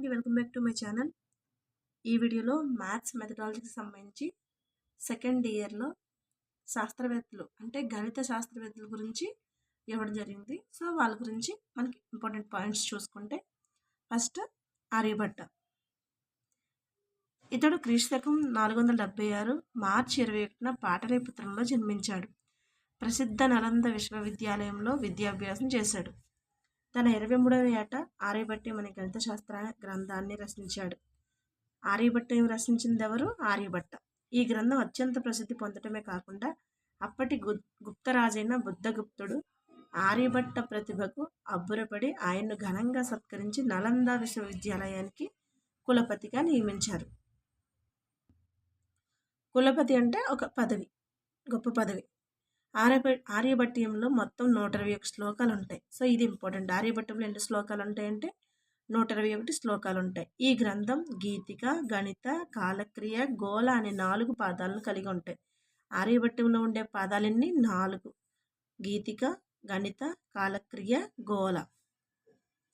అండి, welcome back to my channel. ఈ వీడియోలో మ్యాథ్స్ మెథడాలజీకి సంబంధించి సెకండ్ ఇయర్లో శాస్త్రవేత్తలు అంటే గణిత శాస్త్రవేత్తల గురించి ఇవ్వడం జరిగింది. సో వాళ్ళ గురించి మనకి ఇంపార్టెంట్ పాయింట్స్ చూసుకుంటే, ఫస్ట్ ఆర్యభట్ట. ఇతడు క్రీస్తకం 476 మార్చి 21న పాటలీపుత్రంలో జన్మించాడు. ప్రసిద్ధ నలంద విశ్వవిద్యాలయంలో విద్యాభ్యాసం చేశాడు. తన 23వ ఏట ఆర్యభట్యం అనే గణిత శాస్త్ర గ్రంథాన్ని రచించాడు. ఆర్యభట్యం రచించింది ఎవరు? ఆర్యభట్ట. ఈ గ్రంథం అత్యంత ప్రసిద్ధి పొందటమే కాకుండా అప్పటి గుప్తరాజైన బుద్ధగుప్తుడు ఆర్యభట్ట ప్రతిభకు అబ్బురపడి ఆయన్ను ఘనంగా సత్కరించి నలంద విశ్వవిద్యాలయానికి కులపతిగా నియమించారు. కులపతి అంటే ఒక పదవి, గొప్ప పదవి. ఆర్యభట్యంలో మొత్తం 121 శ్లోకాలు ఉంటాయి. సో ఇది ఇంపార్టెంట్. ఆర్యభట్యంలో ఎన్ని శ్లోకాలు ఉంటాయంటే 121 శ్లోకాలు ఉంటాయి. ఈ గ్రంథం గీతిక, గణిత, కాలక్రియ, గోళ అనే 4 పాదాలను కలిగి ఉంటాయి. ఆర్యభట్యంలో ఉండే పాదాలన్నీ 4: గీతిక, గణిత, కాలక్రియ, గోళ.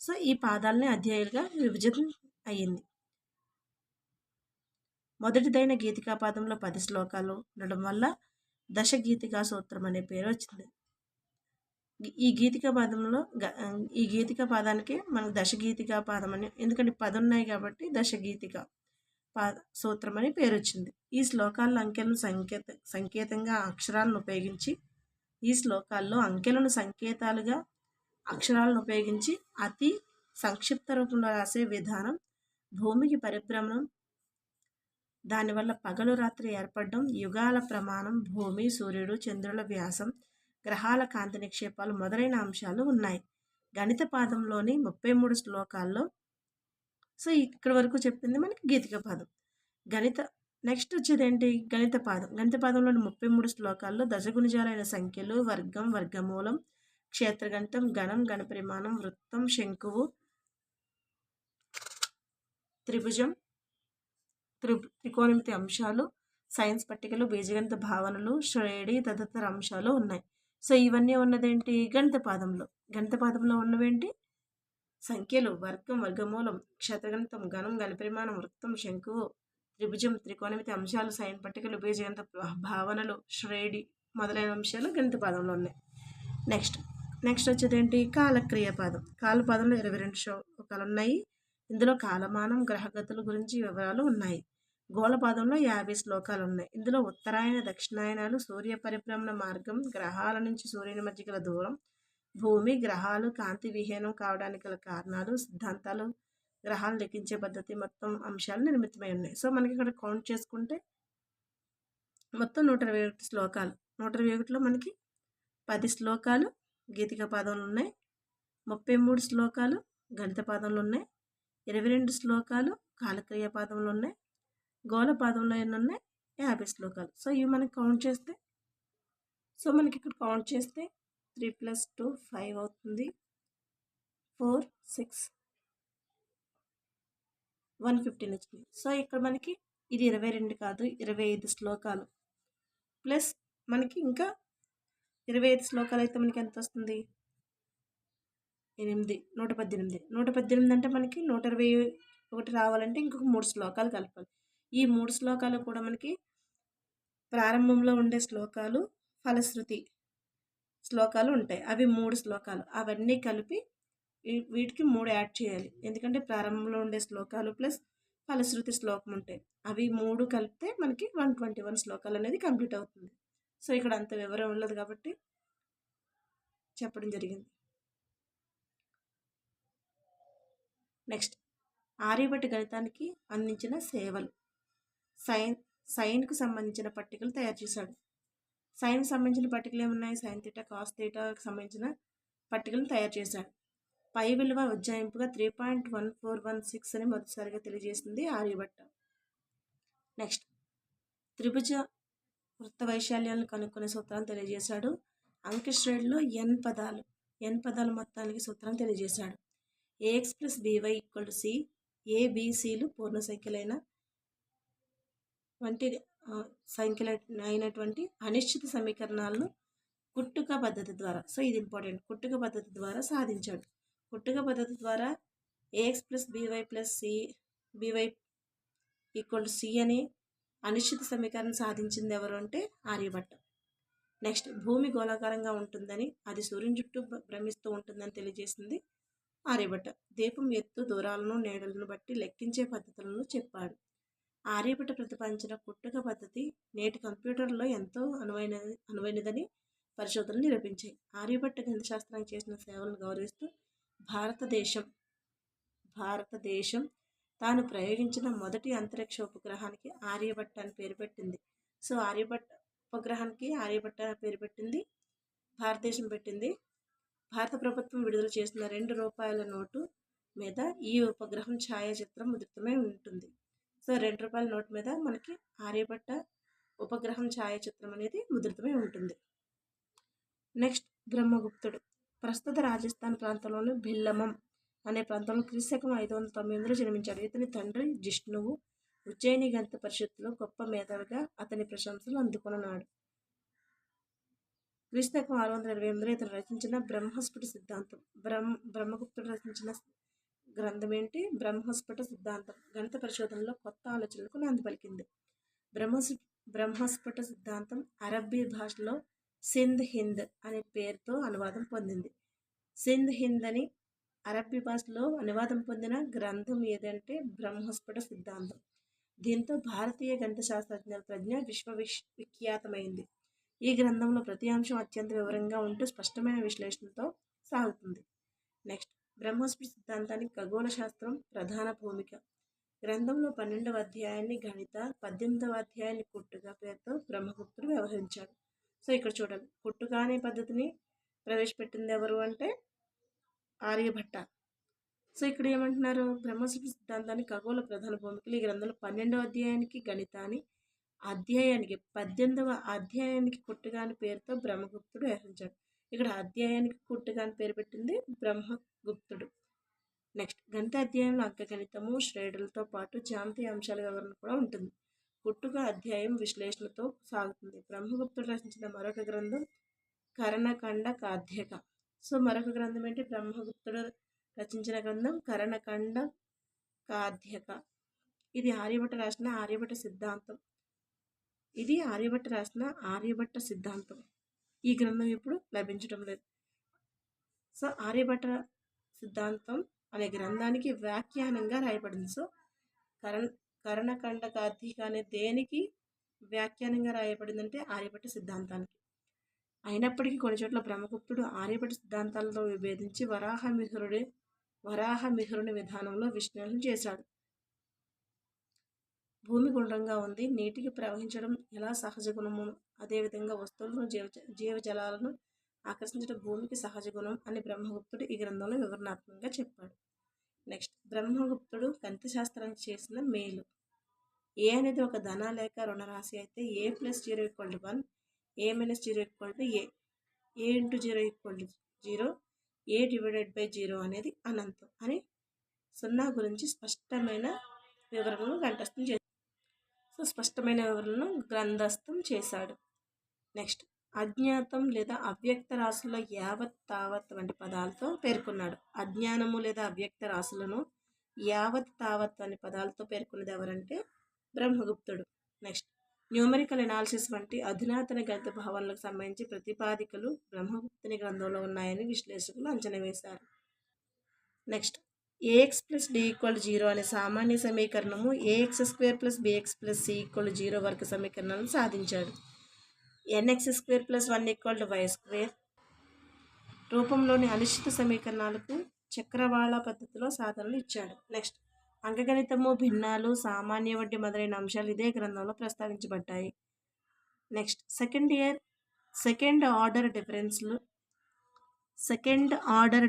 సో ఈ పాదాలని అధ్యాయాలుగా విభజన అయ్యింది. మొదటిదైన గీతికా పాదంలో 10 శ్లోకాలు ఉండడం వల్ల దశగీతికా సూత్రం అనే పేరు వచ్చింది. ఈ గీతికా పాదానికి మనకు దశగీతికా పాదం అని, ఎందుకంటే 10 ఉన్నాయి కాబట్టి దశగీతిక సూత్రం అని పేరు వచ్చింది. ఈ శ్లోకాల్లో అంకెలను సంకేతంగా అక్షరాలను ఉపయోగించి అక్షరాలను ఉపయోగించి అతి సంక్షిప్త రూపంలో రాసే విధానం, భూమికి పరిభ్రమణం, దానివల్ల పగలు రాత్రి ఏర్పడడం, యుగాల ప్రమాణం, భూమి, సూర్యుడు, చంద్రుల వ్యాసం, గ్రహాల కాంతి నిక్షేపాలు మొదలైన అంశాలు ఉన్నాయి. గణిత పాదంలోని 33 శ్లోకాల్లో, సో ఇక్కడ వరకు చెప్పింది మనకి గీతిక పాదం. నెక్స్ట్ వచ్చేది ఏంటి? గణిత పాదం. గణిత పాదంలోని 33 శ్లోకాల్లో దశగుణిజాలైన సంఖ్యలు, వర్గం, వర్గమూలం, క్షేత్రగణితం, గణం, గణపరిమాణం, వృత్తం, శంకువు, త్రిభుజం, త్రికోణమితి అంశాలు, సైన్స్ పట్టికలు, బీజగణిత భావనలు, శ్రేణి తదితర అంశాలు ఉన్నాయి. సో ఇవన్నీ ఉన్నదేంటి? గణిత పాదంలో. గణిత పాదంలో ఉన్నవేంటి? సంఖ్యలు, వర్గం, వర్గమూలం, క్షేత్రగణితం, గణం, గణపరిమాణం, వృత్తం, శంకువు, త్రిభుజం, త్రికోణమితి అంశాలు, సైన్ పట్టికలు, బీజగణిత భావనలు, శ్రేణి మొదలైన అంశాలు గణిత పాదంలో ఉన్నాయి. నెక్స్ట్ వచ్చేది ఏంటి? కాలక్రియ పాదం. కాలపాదంలో 22 శ్లోకాలు ఉన్నాయి. ఇందులో కాలమానం, గ్రహగతుల గురించి వివరాలు ఉన్నాయి. గోళపాదంలో 50 శ్లోకాలు ఉన్నాయి. ఇందులో ఉత్తరాయణ, దక్షిణాయనాలు, సూర్య పరిభ్రమణ మార్గం, గ్రహాల నుంచి సూర్యుని మధ్య గల దూరం, భూమి, గ్రహాలు కాంతి విహీనం కావడానికి గల కారణాలు, సిద్ధాంతాలు, గ్రహాలను లెక్కించే పద్ధతి, మొత్తం అంశాలు నిర్మితమై ఉన్నాయి. సో మనకి ఇక్కడ కౌంట్ చేసుకుంటే మొత్తం 121 శ్లోకాలు. 121లో మనకి 10 శ్లోకాలు గీతిక పాదంలో ఉన్నాయి, 33 శ్లోకాలు గణిత పాదంలో ఉన్నాయి, 22 శ్లోకాలు కాలక్రియ పాదంలో ఉన్నాయి, గోళ పాదంలో ఎన్ని ఉన్నాయి? 50 శ్లోకాలు. సో ఇవి మనకి కౌంట్ చేస్తే, మనకి ఇక్కడ కౌంట్ చేస్తే 3 + 2 5 అవుతుంది. 4 6 115 వచ్చింది. సో ఇక్కడ మనకి ఇది 22 కాదు, 25 శ్లోకాలు ప్లస్ మనకి ఇంకా 25 శ్లోకాలు అయితే మనకి ఎంత వస్తుంది? 118. 118 అంటే మనకి 121 రావాలంటే ఇంకొక 3 శ్లోకాలు కలపాలి. ఈ 3 శ్లోకాలు కూడా మనకి ప్రారంభంలో ఉండే శ్లోకాలు, ఫలశ్రుతి శ్లోకాలు ఉంటాయి. అవి 3 శ్లోకాలు. అవన్నీ కలిపి వీటికి 3 యాడ్ చేయాలి. ఎందుకంటే ప్రారంభంలో ఉండే శ్లోకాలు ప్లస్ ఫలశ్రుతి శ్లోకం ఉంటాయి. అవి 3 కలిపితే మనకి 121 శ్లోకాలు అనేది కంప్లీట్ అవుతుంది. సో ఇక్కడ అంత వివరం ఉండదు కాబట్టి చెప్పడం జరిగింది. నెక్స్ట్, ఆర్యభట్ట గణితానికి అందించిన సేవలు. సైన్కు సంబంధించిన పట్టికలు తయారు చేశాడు. సైన్కి సంబంధించిన పట్టికలు ఏమున్నాయి? సైన్ తీటా, కాస్ తీటాకి సంబంధించిన పట్టికలను తయారు చేశాడు. పై విలువ ఉజ్జాయింపుగా 3.1416 అని మొదటిసారిగా తెలియజేసింది ఆర్యభట్ట. నెక్స్ట్, త్రిభుజ వృత్త వైశాల్యాలను కనుక్కునే సూత్రాన్ని తెలియజేశాడు. అంకె శ్రేణిలో n పదాలు మొత్తానికి సూత్రాన్ని తెలియజేశాడు. ax + by = c, abcలు పూర్ణ సంఖ్యలైనటువంటి అనిశ్చిత సమీకరణాలను కుట్టుక పద్ధతి ద్వారా, సో ఇది ఇంపార్టెంట్, కుట్టుక పద్ధతి ద్వారా సాధించాడు. కుట్టుక పద్ధతి ద్వారా ax plus by plus c by equal to c అని అనిశ్చిత సమీకరణం సాధించింది ఎవరు అంటే ఆర్యభట్ట. నెక్స్ట్ భూమి గోళాకారంగా ఉంటుందని, అది సూర్యుని చుట్టూ భ్రమిస్తూ ఉంటుందని తెలియజేసింది ఆర్యభట్ట. దీపం ఎత్తు, దూరాలను, నీడలను బట్టి లెక్కించే పద్ధతులను చెప్పాడు. ఆర్యభట్ట ప్రతిపాదించిన పుట్టుక పద్ధతి నేటి కంప్యూటర్లో ఎంతో అనువైనదని పరిశోధనలు నిరూపించాయి. ఆర్యభట్ట గణిత శాస్త్రానికి చేసిన సేవలను గౌరవిస్తూ భారతదేశం తాను ప్రయోగించిన మొదటి అంతరిక్ష ఉపగ్రహానికి ఆర్యభట్ట అని పేరు పెట్టింది. సో ఆర్యభట్ట ఉపగ్రహానికి ఆర్యభట్ట పేరు పెట్టింది భారతదేశం పెట్టింది. భారత ప్రభుత్వం విడుదల చేసిన ₹2 నోటు మీద ఈ ఉపగ్రహం ఛాయాచిత్రం ముద్రితమై ఉంటుంది. సో ₹2 నోటు మీద మనకి ఆర్యభట్ట ఉపగ్రహం ఛాయాచిత్రం అనేది ముద్రితమై ఉంటుంది. నెక్స్ట్ బ్రహ్మగుప్తుడు ప్రస్తుత రాజస్థాన్ ప్రాంతంలోని భిల్లమం అనే ప్రాంతంలో క్రీస్తకం 598లో జన్మించాడు. ఇతని తండ్రి జిష్ణువు ఉజ్జయిని గణిత పరిషత్తులో గొప్ప మేధావిగా అతని ప్రశంసలు అందుకున్నాడు. క్రీస్తకం 628లో ఇతను రచించిన బ్రహ్మస్ఫుట సిద్ధాంతం. బ్రహ్మగుప్తుడు రచించిన గ్రంథం ఏంటి? బ్రహ్మస్ఫుట సిద్ధాంతం గణిత పరిశోధనలో కొత్త ఆలోచనలకు నాంది పలికింది. బ్రహ్మస్ఫుట సిద్ధాంతం అరబ్బీ భాషలో సింధ్ హింద్ అనే పేరుతో అనువాదం పొందింది. సింధ్ హింద్ అని అరబ్బీ భాషలో అనువాదం పొందిన గ్రంథం ఏదంటే బ్రహ్మస్ఫుట సిద్ధాంతం. దీంతో భారతీయ గణిత శాస్త్రజ్ఞుల ప్రజ్ఞ విఖ్యాతమైంది. ఈ గ్రంథంలో ప్రతి అంశం అత్యంత వివరంగా ఉంటూ స్పష్టమైన విశ్లేషణతో సాగుతుంది. నెక్స్ట్ బ్రహ్మస్ఫుట సిద్ధాంతానికి ఖగోళ శాస్త్రం ప్రధాన భూమిక. గ్రంథంలో 12వ అధ్యాయాన్ని గణిత, 18వ అధ్యాయాన్ని పుట్టుక పేరుతో బ్రహ్మగుప్తుడు వ్యవహరించాడు. సో ఇక్కడ చూడండి, పుట్టుక అనే పద్ధతిని ప్రవేశపెట్టింది ఎవరు అంటే ఆర్యభట్ట. సో ఇక్కడ ఏమంటున్నారు? బ్రహ్మస్ఫుట సిద్ధాంతానికి ఖగోళ ప్రధాన భూమికలు. ఈ గ్రంథంలో 12వ అధ్యాయానికి గణితాన్ని, అధ్యాయానికి 18వ అధ్యాయానికి పుట్టుక అని పేరుతో బ్రహ్మగుప్తుడు వ్యవహరించాడు. ఇక్కడ అధ్యాయానికి పుట్టుక అని పేరు పెట్టింది బ్రహ్మగుప్తుడు. నెక్స్ట్ గణిత అధ్యాయంలో అంకగణితము, శ్రేణులతో పాటు జ్యామితీయ అంశాల వివరణ కూడా ఉంటుంది. పుట్టుక అధ్యాయం విశ్లేషణతో సాగుతుంది. బ్రహ్మగుప్తుడు రచించిన మరొక గ్రంథం కరణఖండ కాధ్యక. సో మరొక గ్రంథం ఏంటి? బ్రహ్మగుప్తుడు రచించిన గ్రంథం కరణఖండ కాధ్యక. ఇది ఆర్యభట్ట రాసిన ఆర్యభట్ట సిద్ధాంతం. ఈ గ్రంథం ఇప్పుడు లభించడం లేదు. సో ఆర్యభట్ట సిద్ధాంతం అనే గ్రంథానికి వ్యాఖ్యానంగా రాయబడింది. సో కరణఖండ కాధ్యక అనే దేనికి వ్యాఖ్యానంగా రాయబడిందంటే ఆర్యభట్ట సిద్ధాంతానికి. అయినప్పటికీ కొన్ని చోట్ల బ్రహ్మగుప్తుడు ఆర్యభట్ట సిద్ధాంతాలతో విభేదించి వరాహమిహిరుని విధానంలో విశ్లేషణ చేశాడు. భూమి గుండ్రంగా ఉంది, నీటికి ప్రవహించడం ఎలా సహజ గుణము, అదేవిధంగా వస్తువులను జీవజలాలను ఆకర్షించడం భూమికి సహజ గుణం అని బ్రహ్మగుప్తుడు ఈ గ్రంథంలో వివరణాత్మకంగా చెప్పాడు. నెక్స్ట్ బ్రహ్మగుప్తుడు గణిత శాస్త్రానికి చేసిన మేలు. ఏ అనేది ఒక ధన లేక రుణరాశి అయితే A + 0 = 1, A - 0 = A, A × 0 = 0, A/0 అనేది అనంతం అని 0 గురించి స్పష్టమైన వివరణను గ్రంథస్థం చేశాడు. నెక్స్ట్ అజ్ఞాతం లేదా అవ్యక్త రాశుల యావత్ తావత్ వంటి పదాలతో పేర్కొన్నాడు. అజ్ఞానము లేదా అవ్యక్త రాశులను యావత్ తావత్ అనే పదాలతో పేర్కొన్నది ఎవరంటే బ్రహ్మగుప్తుడు. నెక్స్ట్ న్యూమరికల్ ఎనాలిసిస్ వంటి అధునాతన గణిత భావనలకు సంబంధించి ప్రతిపాదికలు బ్రహ్మగుప్తుని గ్రంథంలో ఉన్నాయని విశ్లేషకులు అంచనా వేశారు. నెక్స్ట్ AX + D = 0 అనే సామాన్య సమీకరణము AX² + BX + C = 0 వర్గ సమీకరణాలను సాధించాడు. NX² + 1 = Y² రూపంలోని అనిశ్చిత సమీకరణాలకు చక్రవాళ పద్ధతిలో సాధనలు ఇచ్చాడు. నెక్స్ట్ అంకగణితము, భిన్నాలు, సామాన్య వడ్డీ మొదలైన అంశాలు ఇదే గ్రంథంలో ప్రస్తావించబడ్డాయి. నెక్స్ట్ సెకండ్ ఆర్డర్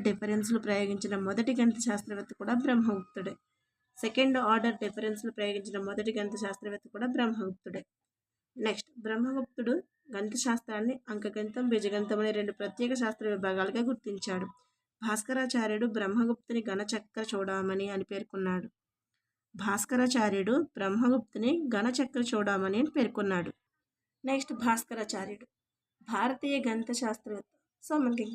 డిఫరెన్స్లు ప్రయోగించిన మొదటి గణిత శాస్త్రవేత్త కూడా బ్రహ్మగుప్తుడే. నెక్స్ట్ బ్రహ్మగుప్తుడు గణిత శాస్త్రాన్ని అంకగణితం, బీజగణితం అనే 2 ప్రత్యేక శాస్త్ర విభాగాలుగా గుర్తించాడు. భాస్కరాచార్యుడు బ్రహ్మగుప్తుని గణచక్ర చూడామణి అని పేర్కొన్నాడు. నెక్స్ట్ భాస్కరాచార్యుడు భారతీయ గణిత శాస్త్రవేత్త. సో మనకి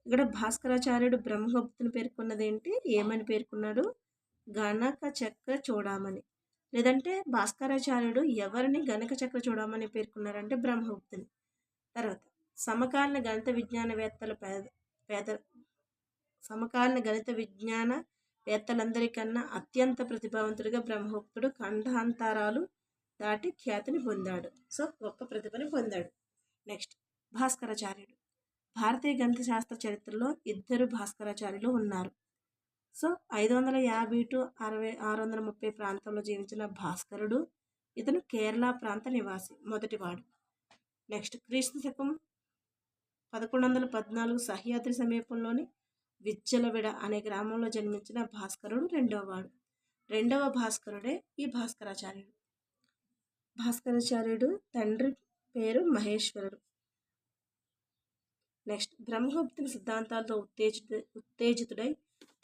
ఇక్కడ భాస్కరాచార్యుడు బ్రహ్మగుప్తుని పేర్కొన్నది ఏంటి, ఏమని పేర్కొన్నాడు, గణక చక్ర చూడమని. లేదంటే భాస్కరాచార్యుడు ఎవరిని గణక చక్ర చూడమని పేర్కొన్నారంటే బ్రహ్మగుప్తుని. తర్వాత సమకాలీన గణిత విజ్ఞానవేత్తల పేద సమకాలీన గణిత విజ్ఞానవేత్తలందరికన్నా అత్యంత ప్రతిభావంతుడిగా బ్రహ్మగుప్తుడు ఖండాంతరాలు దాటి ఖ్యాతిని పొందాడు. సో గొప్ప ప్రతిభని పొందాడు. నెక్స్ట్ భాస్కరాచార్యుడు. భారతీయ గణిత శాస్త్ర చరిత్రలో ఇద్దరు భాస్కరాచార్యులు ఉన్నారు. సో 550 to 630 ప్రాంతంలో జీవించిన భాస్కరుడు. ఇతను కేరళ ప్రాంత నివాసి, మొదటివాడు. నెక్స్ట్ క్రీస్తు శకం 1114 సహ్యాద్రి సమీపంలోని విజ్జలవిడ అనే గ్రామంలో జన్మించిన భాస్కరుడు రెండవవాడు. రెండవ భాస్కరుడే ఈ భాస్కరాచార్యుడు. భాస్కరాచార్యుడు తండ్రి పేరు మహేశ్వరుడు. నెక్స్ట్ బ్రహ్మగుప్తుని సిద్ధాంతాలతో ఉత్తేజితుడై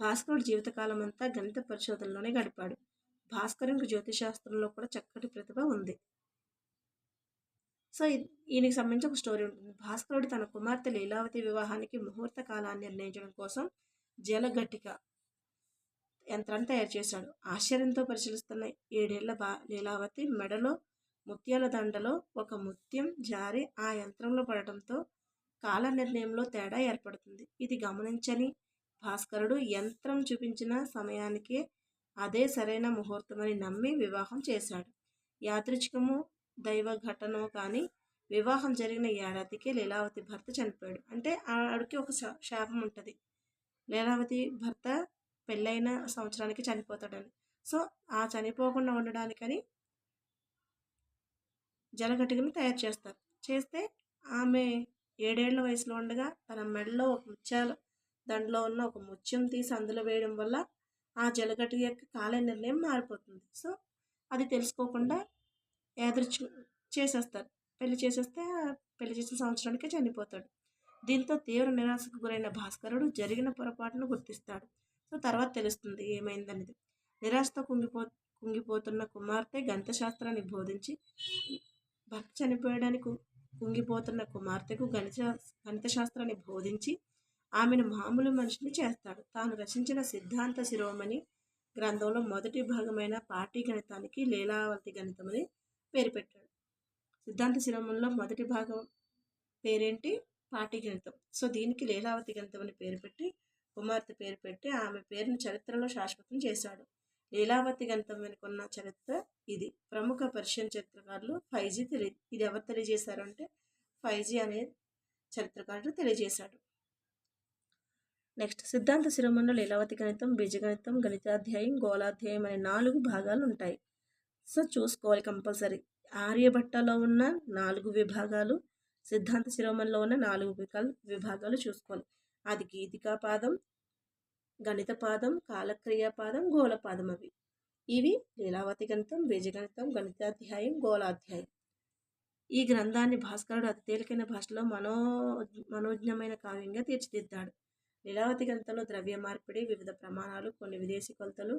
భాస్కరుడు జీవితకాలం అంతా గణిత పరిశోధనలోనే గడిపాడు. భాస్కరునికి జ్యోతిశాస్త్రంలో కూడా చక్కటి ప్రతిభ ఉంది. సో ఈయనకి సంబంధించి ఒక స్టోరీ ఉంటుంది. భాస్కరుడు తన కుమార్తె లీలావతి వివాహానికి ముహూర్త కాలాన్ని నిర్ణయించడం కోసం జలఘటిక యంత్రాన్ని తయారు చేశాడు. ఆశ్చర్యంతో పరిశీలిస్తున్న 7 ఏళ్ల లీలావతి మెడలో ముత్యాల దండలో ఒక ముత్యం జారి ఆ యంత్రంలో పడటంతో కాల నిర్ణయంలో తేడా ఏర్పడుతుంది. ఇది గమనించని భాస్కరుడు యంత్రం చూపించిన సమయానికే అదే సరైన ముహూర్తమని నమ్మి వివాహం చేశాడు. యాదృచ్ఛికము దైవ ఘటనో కానీ వివాహం జరిగిన ఏడాదికే లీలావతి భర్త చనిపోయాడు. అంటే ఆవిడకి ఒక శాపం ఉంటుంది, లీలావతి భర్త పెళ్ళైన సంవత్సరానికి చనిపోతాడని. సో ఆ చనిపోకుండా ఉండడానికని జలఘటికను తయారు చేస్తారు. చేస్తే ఆమె 7 ఏళ్ల వయసులో ఉండగా తన మెడలో ఒక ముత్యాల దండలో ఉన్న ఒక ముత్యం తీసి అందులో వేయడం వల్ల ఆ జలఘటిక యొక్క కాల నిర్ణయం మారిపోతుంది. సో అది తెలుసుకోకుండా చేసేస్తారు. పెళ్లి చేసేస్తే పెళ్లి చేసిన సంవత్సరానికే చనిపోతాడు. దీంతో తీవ్ర నిరాశకు గురైన భాస్కరుడు జరిగిన పొరపాటును గుర్తిస్తాడు. సో తర్వాత తెలుస్తుంది ఏమైందనేది. నిరాశతో కుంగిపోతున్న కుమార్తె గణిత శాస్త్రాన్ని బోధించి, భర్త చనిపోయడానికి కుంగిపోతున్న కుమార్తెకు గణిత శాస్త్రాన్ని బోధించి ఆమెను మామూలు మనిషిని చేస్తాడు. తాను రచించిన సిద్ధాంత శిరోమణి గ్రంథంలో మొదటి భాగమైన పాఠీ గణితానికి లీలావతి గణితమని పేరు పెట్టాడు. సిద్ధాంత శిరోమణిలో మొదటి భాగం పేరేంటి, పాఠీ గణితం. సో దీనికి లీలావతి గణితం అని పేరు పెట్టి, కుమార్తె పేరు పెట్టి ఆమె పేరును చరిత్రలో శాశ్వతం చేశాడు. లీలావతి గణితం వెనుకున్న చరిత్ర ఇది. ప్రముఖ పర్షియన్ చరిత్రకారులు ఫైజీ ఇది ఎవరు తెలియజేశారు అంటే ఫైజీ అనే చరిత్రకారుడు తెలియజేశాడు. నెక్స్ట్ సిద్ధాంత శిరోమణిలో లీలావతి గణితం, బీజగణితం, గణితాధ్యాయం, గోళాధ్యాయం అనే 4 భాగాలు ఉంటాయి. సో చూసుకోవాలి కంపల్సరీ. ఆర్యభట్టలో ఉన్న 4 విభాగాలు, సిద్ధాంత శిరోమణిలో ఉన్న 4 విభాగాలు చూసుకోవాలి. అది గీతికా పాదం, గణిత పాదం, కాలక్రియ పాదం, గోళపాదం. ఇవి లీలావతి గణితం, బీజగణితం, గణితాధ్యాయం, గోళాధ్యాయం. ఈ గ్రంథాన్ని భాస్కరుడు అతి తేలికైన భాషలో మనోజ్ఞమైన కావ్యంగా తీర్చిదిద్దాడు. లీలావతి గణితంలో ద్రవ్య మార్పిడి, వివిధ ప్రమాణాలు, కొన్ని విదేశీ కొలతలు,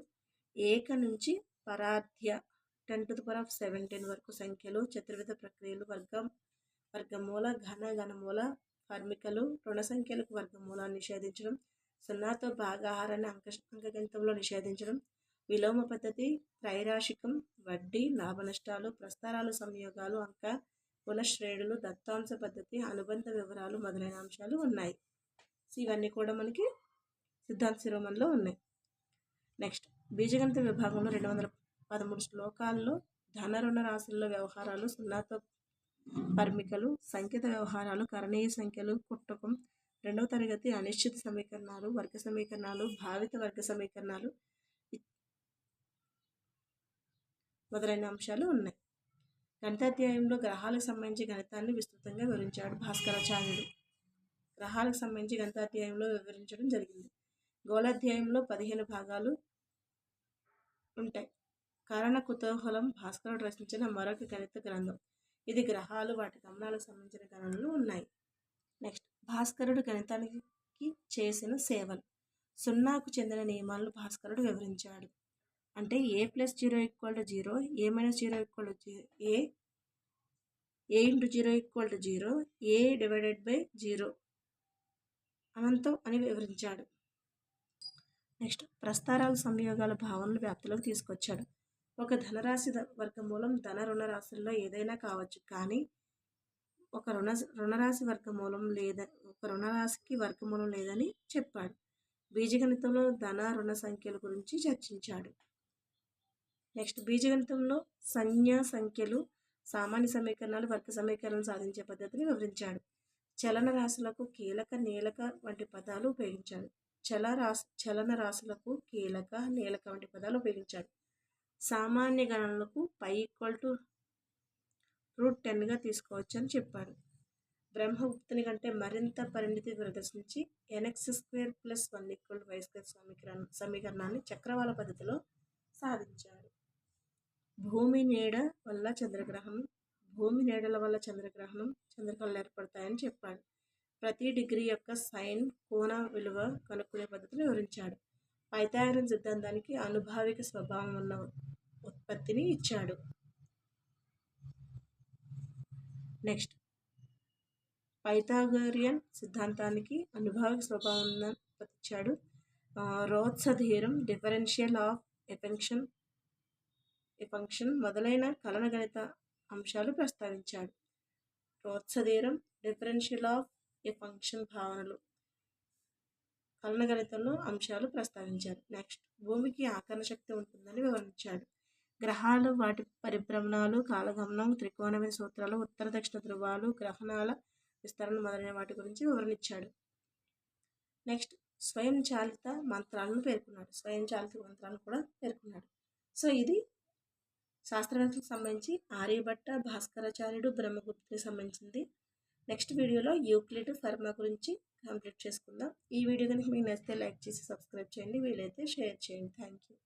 ఏక నుంచి పరాధ్య 10⁻17 వరకు సంఖ్యలు, చతుర్విధ ప్రక్రియలు, వర్గమూల, ఘనమూల, ఫర్మికలు, రుణ సంఖ్యలకు వర్గమూలాన్ని నిషేధించడం, సున్నాతో భాగాహారాన్ని అంకగణితంలో నిషేధించడం, విలోమ పద్ధతి, త్రైరాశికం, వడ్డీ, లాభ నష్టాలు, ప్రస్తారాలు, సంయోగాలు, అంక గుణశ్రేణులు, దత్తాంశ పద్ధతి, అనుబంధ వివరాలు మొదలైన అంశాలు ఉన్నాయి. ఇవన్నీ కూడా మనకి సిద్ధాంత శిరోమణిలో ఉన్నాయి. నెక్స్ట్ బీజగణిత విభాగంలో 213 శ్లోకాల్లో ధన రుణ రాశుల్లో వ్యవహారాలు, సున్నాతో పర్మికలు, సంఖ్యత వ్యవహారాలు, కరణీయ సంఖ్యలు, కుట్టకం, 2వ తరగతి అనిశ్చిత సమీకరణాలు, వర్గ సమీకరణాలు, భావిత వర్గ సమీకరణాలు మొదలైన అంశాలు ఉన్నాయి. గణితాధ్యాయంలో గ్రహాలకు సంబంధించి గణితాన్ని విస్తృతంగా వివరించాడు భాస్కరాచార్యుడు. గ్రహాలకు సంబంధించి గణితాధ్యాయంలో వివరించడం జరిగింది. గోళాధ్యాయంలో 15 భాగాలు ఉంటాయి. కారణ కుతూహలం భాస్కరుడు రచించిన మరొక గణిత గ్రంథం. ఇది గ్రహాలు, వాటి గమనాలకు సంబంధించిన గణనలు ఉన్నాయి. నెక్స్ట్ భాస్కరుడు గణితానికి చేసిన సేవలు. సున్నాకు చెందిన నియమాలను భాస్కరుడు వివరించాడు. అంటే a+0 = 0, a - 0 = a, a × 0 = 0, a/0 అనంతం అని వివరించాడు. నెక్స్ట్ ప్రస్తారాల సంయోగాల భావనలు వ్యాప్తిలోకి తీసుకొచ్చాడు. ఒక ధనరాశి వర్గమూలం ధన రుణ రాశుల్లో ఏదైనా కావచ్చు, కానీ ఒక రుణరాశి వర్గమూలం ఒక రుణరాశికి వర్గమూలం లేదని చెప్పాడు. బీజగణితంలో ధన రుణ సంఖ్యల గురించి చర్చించాడు. నెక్స్ట్ బీజగణితంలో సంజ్ఞా సంఖ్యలు, సామాన్య సమీకరణాలు, వర్గ సమీకరణలు సాధించే పద్ధతిని వివరించాడు. చలన రాశులకు కీలక, నీలక వంటి పదాలు ఉపయోగించాడు. చలన రాశులకు కీలక, నీలక వంటి పదాలు ఉపయోగించాడు. సామాన్య గణనలకు పై √10గా తీసుకోవచ్చు అని చెప్పాడు. బ్రహ్మగుప్తుని కంటే మరింత పరిణితి ప్రదర్శించి nx² + 1 = y² సమీకరణాన్ని చక్రవాళ పద్ధతిలో సాధించాడు. భూమి నీడల వల్ల చంద్రగ్రహణం, చంద్రకళలు ఏర్పడతాయని చెప్పాడు. ప్రతి డిగ్రీ యొక్క సైన్ కోణ విలువ కనుక్కునే పద్ధతిని వివరించాడు. పైథాగరన్ సిద్ధాంతానికి అనుభావిక స్వభావం ఉన్న ఉత్పత్తిని ఇచ్చాడు. నెక్స్ట్ పైథాగోరియన్ సిద్ధాంతానికి అనుభావిక స్వభావం ఉన్న ఉత్పత్తి ఇచ్చాడు. రోత్స theorem, differential of a function మొదలైన కలన గణిత అంశాలు ప్రస్తావించాడు. రోత్స theorem, differential of a function భావనలు కలన గణితంలో అంశాలు ప్రస్తావించారు. నెక్స్ట్ భూమికి ఆకర్షణ శక్తి ఉంటుందని వివరించాడు. గ్రహాలు, వాటి పరిభ్రమణాలు, కాలగమనం, త్రికోణమితి సూత్రాలు, ఉత్తర దక్షిణ ధ్రువాలు, గ్రహణాల విస్తరణ మొదలైన వాటి గురించి వివరణించాడు. నెక్స్ట్ స్వయంచాలిత మంత్రాలను కూడా పేర్కొన్నాడు. సో ఇది శాస్త్రవేత్తలకు సంబంధించి ఆర్యభట్ట, భాస్కరాచార్యుడు, బ్రహ్మగుప్తునికి సంబంధించింది. నెక్స్ట్ వీడియోలో యూక్లిడ్, ఫెర్మా గురించి కంప్లీట్ చేసుకుందాం. ఈ వీడియో కనుక మీకు నచ్చితే లైక్ చేసి సబ్స్క్రైబ్ చేయండి, వీలైతే షేర్ చేయండి. Thank you.